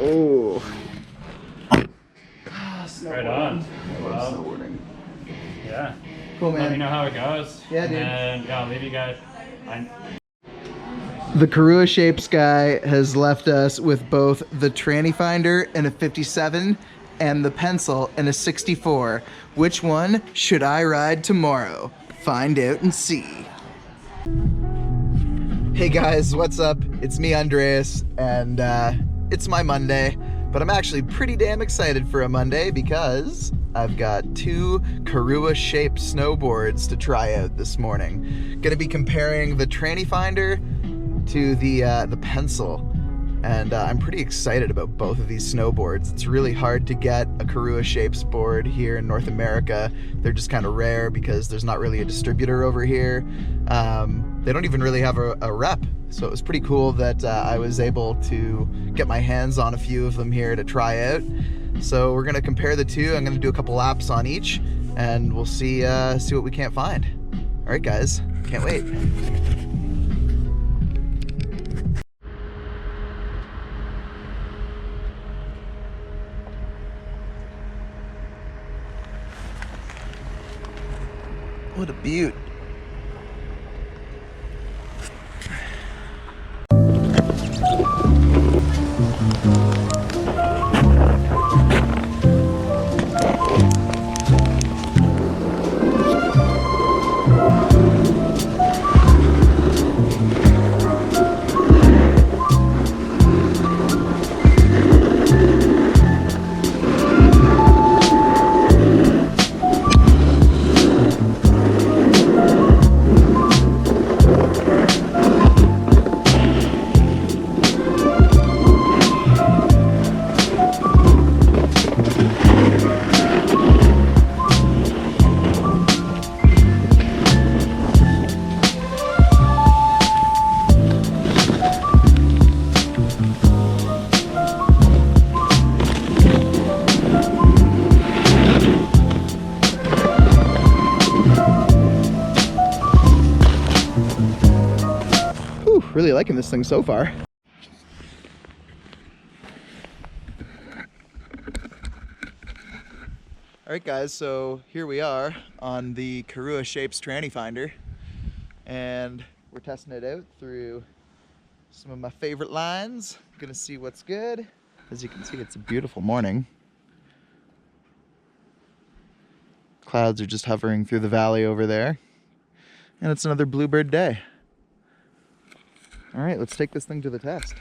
Oh. Right on. Well, Snowboarding. yeah. Cool, man. Let me know how it goes. Yeah, dude. And yeah, I'll leave you guys. The Korua Shapes guy has left us with both the Tranny Finder and a 57 and the pencil and a 64. Which one should I ride tomorrow? Find out and see. Hey guys, what's up? It's me, Andreas, and it's my Monday, but I'm actually pretty damn excited for a Monday because I've got two Korua Shapes snowboards to try out this morning. Gonna be comparing the Tranny Finder to the pencil, and I'm pretty excited about both of these snowboards. It's really hard to get a Korua Shapes board here in North America. They're just kind of rare because there's not really a distributor over here. They don't even really have a rep, so it was pretty cool that I was able to get my hands on a few of them here to try out. So we're gonna compare the two. I'm gonna do a couple laps on each, and we'll see what we can't find. All right, guys, can't wait. What a beaut. Really liking this thing so far. Alright guys, so here we are on the Korua Shapes Tranny Finder, and we're testing it out through some of my favorite lines. Gonna see what's good. As you can see, it's a beautiful morning. Clouds are just hovering through the valley over there, and it's another bluebird day. All right, let's take this thing to the test.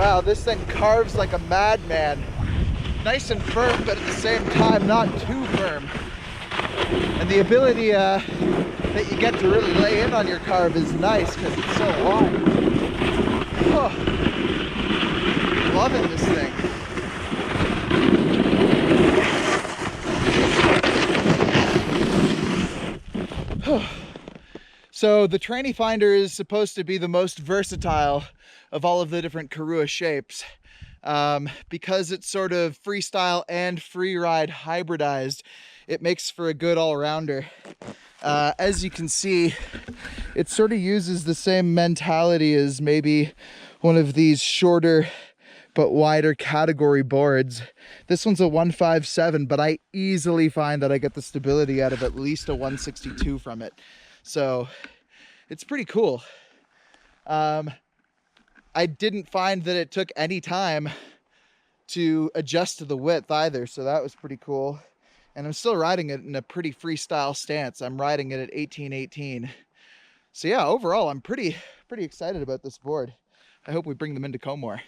Wow, this thing carves like a madman. Nice and firm, but at the same time, not too firm. And the ability that you get to really lay in on your carve is nice because it's so wide. Oh, loving this thing. So the Tranny Finder is supposed to be the most versatile of all of the different Korua shapes because it's sort of freestyle and free ride hybridized. It makes for a good all-rounder. As you can see, it sort of uses the same mentality as maybe one of these shorter but wider category boards. This one's a 157, but I easily find that I get the stability out of at least a 162 from it. So it's pretty cool. I didn't find that it took any time to adjust to the width either, so that was pretty cool. And I'm still riding it in a pretty freestyle stance. I'm riding it at 18-18. So yeah, overall, I'm pretty excited about this board. I hope we bring them into Comore.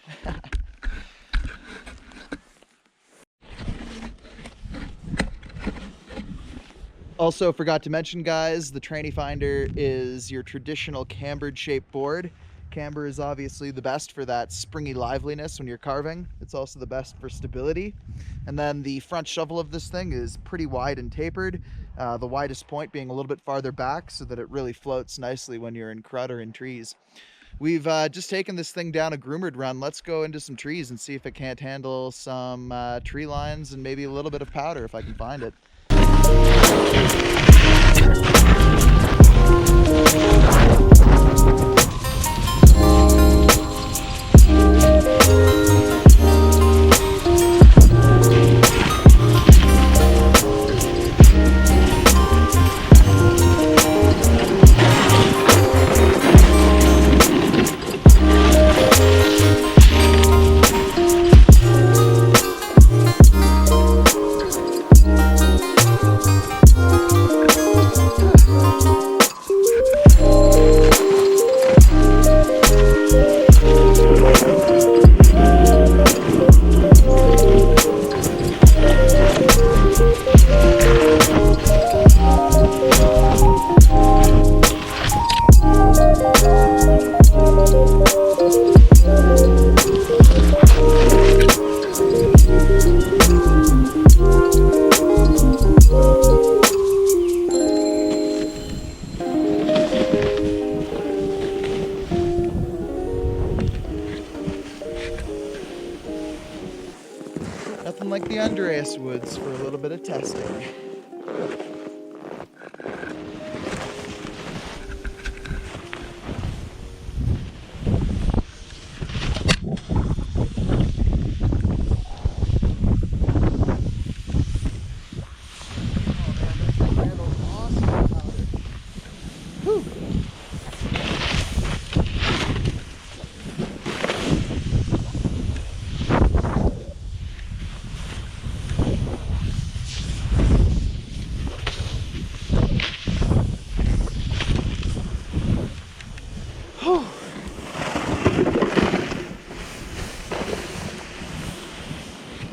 Also forgot to mention, guys, the Tranny Finder is your traditional cambered shaped board. Camber is obviously the best for that springy liveliness when you're carving. It's also the best for stability. And then the front shovel of this thing is pretty wide and tapered, the widest point being a little bit farther back so that it really floats nicely when you're in crud or in trees. We've just taken this thing down a groomered run. Let's go into some trees and see if it can't handle some tree lines and maybe a little bit of powder if I can find it. Nothing like the Andreas woods for a little bit of testing.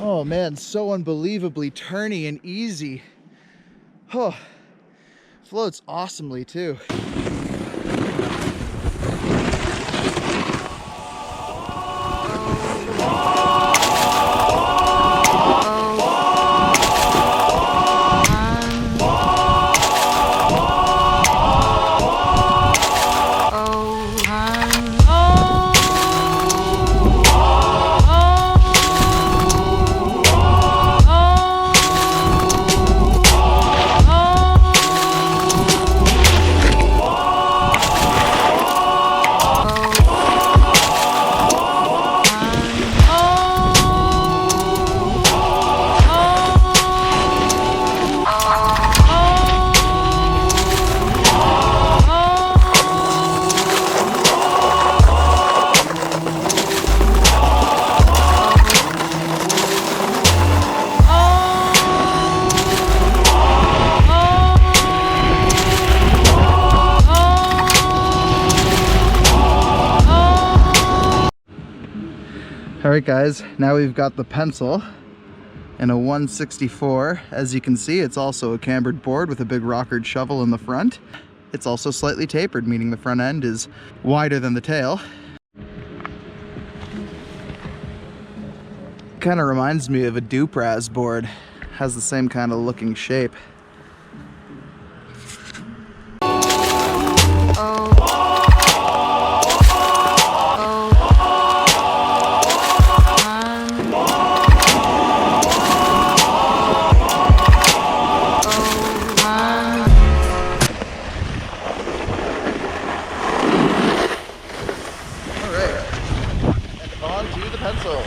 Oh man, so unbelievably turny and easy. Oh, floats awesomely too. All right guys, now we've got the pencil in a 164. As you can see, it's also a cambered board with a big rockered shovel in the front. It's also slightly tapered, meaning the front end is wider than the tail. Kind of reminds me of a Dupraz board. Has the same kind of looking shape. On to the pencil.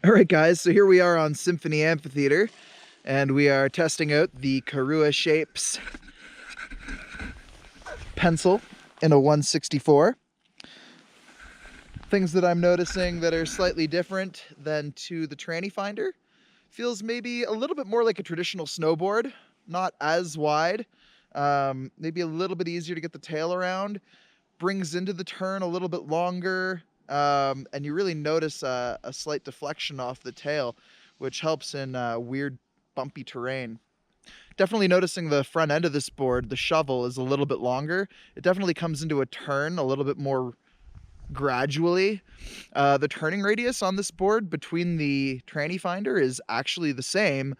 All right, guys, so here we are on Symphony Amphitheater. and we are testing out the Korua Shapes pencil in a 164. Things that I'm noticing that are slightly different than to the Tranny Finder. Feels maybe a little bit more like a traditional snowboard, not as wide, maybe a little bit easier to get the tail around, brings into the turn a little bit longer, and you really notice a slight deflection off the tail, which helps in weird bumpy terrain. Definitely noticing the front end of this board, the shovel is a little bit longer. It definitely comes into a turn a little bit more gradually. The turning radius on this board between the Tranny Finder is actually the same,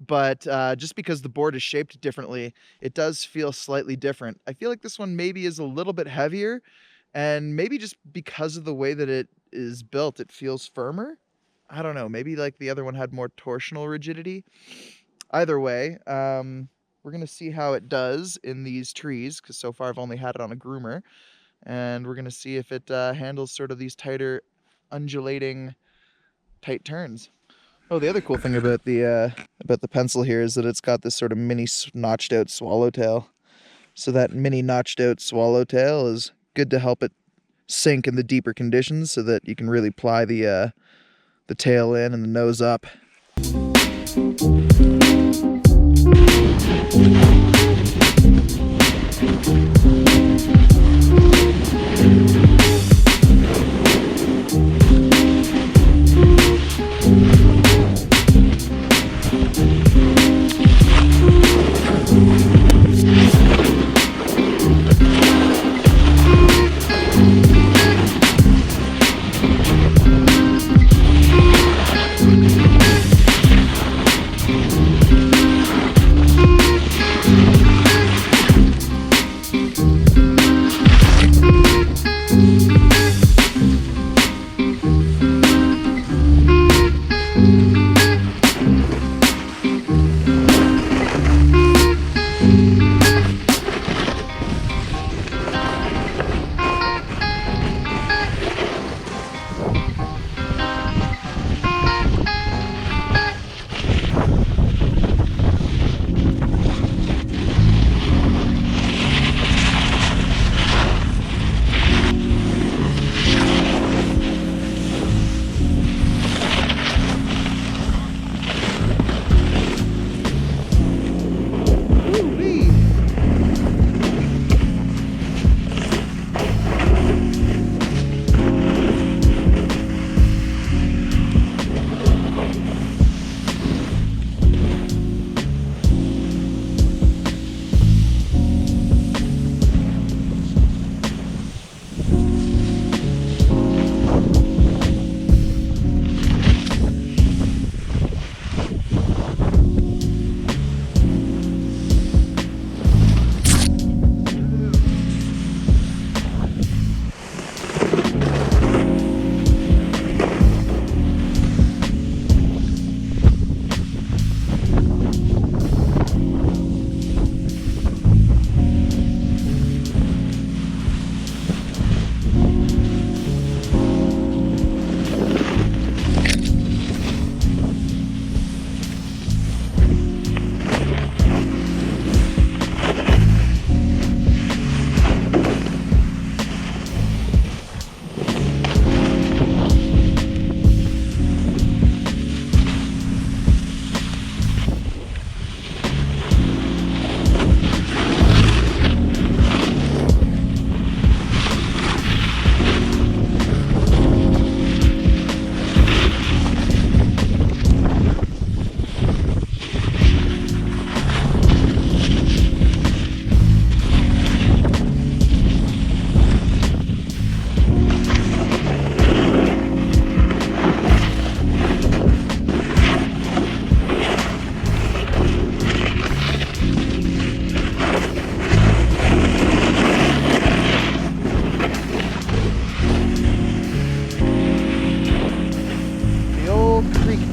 but just because the board is shaped differently, it does feel slightly different. I feel like this one maybe is a little bit heavier, and maybe just because of the way that it is built, it feels firmer. I don't know, maybe like the other one had more torsional rigidity. Either way, we're gonna see how it does in these trees, because so far I've only had it on a groomer, and we're gonna see if it handles sort of these tighter, undulating, tight turns. Oh, the other cool thing about the pencil here is that it's got this sort of mini notched out swallowtail. So that mini notched out swallowtail is good to help it sink in the deeper conditions, so that you can really ply the tail in and the nose up.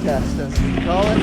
test, as we call it.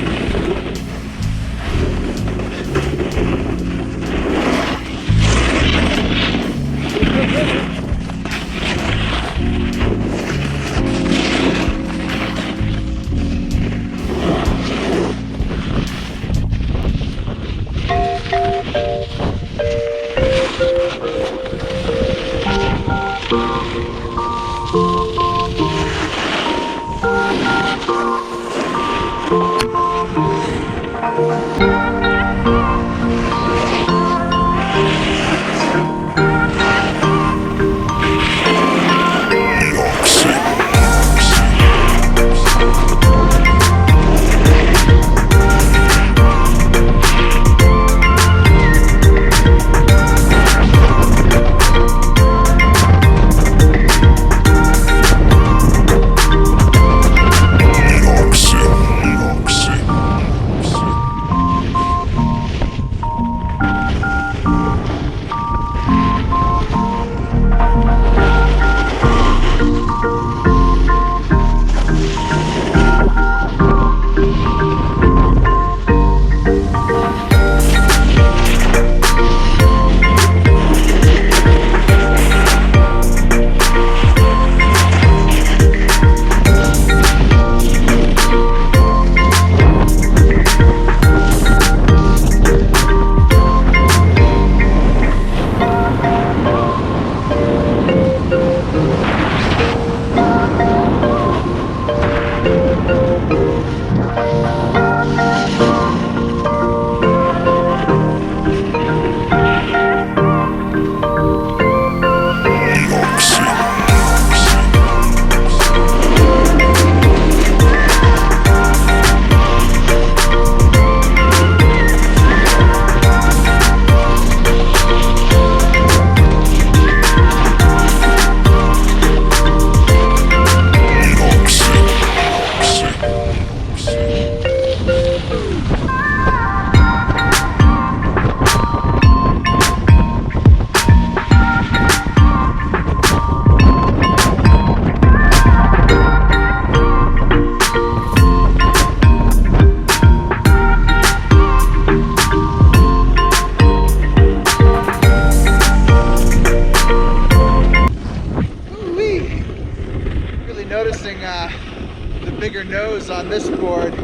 Noticing the bigger nose on this board.